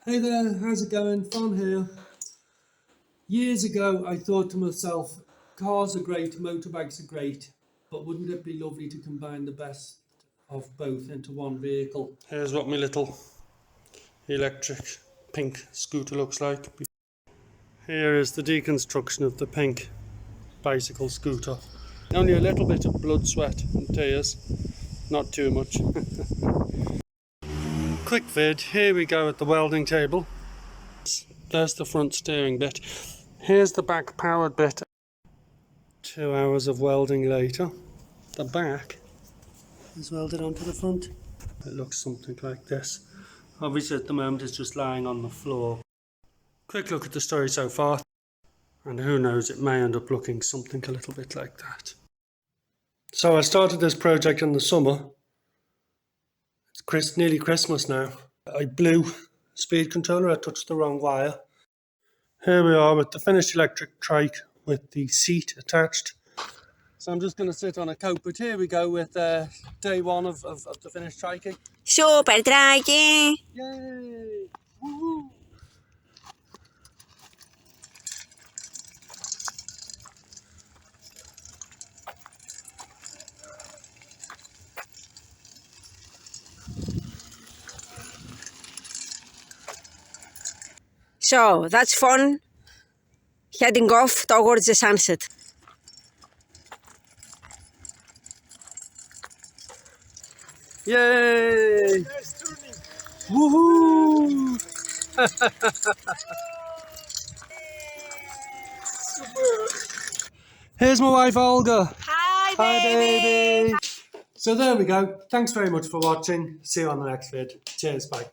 Hey there, how's it going? Fun here. Years ago I thought to myself, cars are great, motorbikes are great, but wouldn't it be lovely to combine the best of both into one vehicle? Here's what my little electric pink scooter looks like. Here is the deconstruction of the pink bicycle scooter. Only a little bit of blood, sweat and tears, not too much. Quick vid, here we go at the welding table. There's the front steering bit. Here's the back powered bit. 2 hours of welding later, the back is welded onto the front. It looks something like this. Obviously at the moment it's just lying on the floor. Quick look at the story so far, and who knows, it may end up looking something a little bit like that. So I started this project in the summer. It's nearly Christmas now. I blew speed controller, I touched the wrong wire. Here we are with the finished electric trike with the seat attached. So I'm just going to sit on a coat, but here we go with day one of the finished triking. Super Trike! Yay! Woohoo! So that's fun, heading off towards the sunset. Yay! Nice turning. Woohoo! Super. Here's my wife Olga. Hi, Hi baby! So there we go. Thanks very much for watching. See you on the next vid. Cheers, bye.